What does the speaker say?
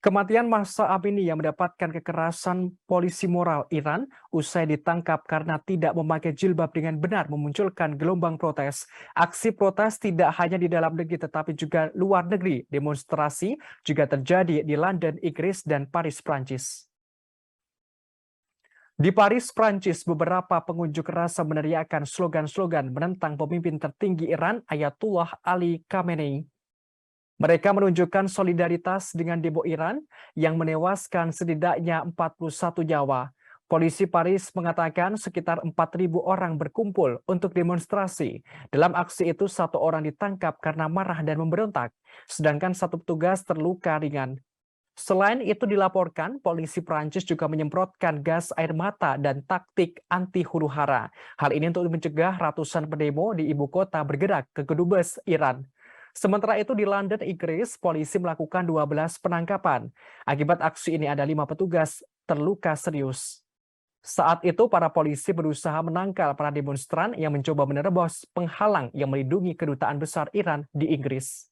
Kematian Mahsa Amini yang mendapatkan kekerasan polisi moral Iran usai ditangkap karena tidak memakai jilbab dengan benar memunculkan gelombang protes. Aksi protes tidak hanya di dalam negeri tetapi juga luar negeri. Demonstrasi juga terjadi di London, Inggris, dan Paris, Prancis. Di Paris, Prancis, beberapa pengunjuk rasa meneriakkan slogan-slogan menentang pemimpin tertinggi Iran, Ayatullah Ali Khamenei. Mereka menunjukkan solidaritas dengan demo Iran yang menewaskan setidaknya 41 nyawa. Polisi Paris mengatakan sekitar 4.000 orang berkumpul untuk demonstrasi. Dalam aksi itu, satu orang ditangkap karena marah dan memberontak, sedangkan satu petugas terluka ringan. Selain itu dilaporkan, polisi Prancis juga menyemprotkan gas air mata dan taktik anti huru-hara. Hal ini untuk mencegah ratusan pendemo di ibu kota bergerak ke Kedubes, Iran. Sementara itu di London, Inggris, polisi melakukan 12 penangkapan. Akibat aksi ini ada 5 petugas terluka serius. Saat itu para polisi berusaha menangkal para demonstran yang mencoba menerobos penghalang yang melindungi kedutaan besar Iran di Inggris.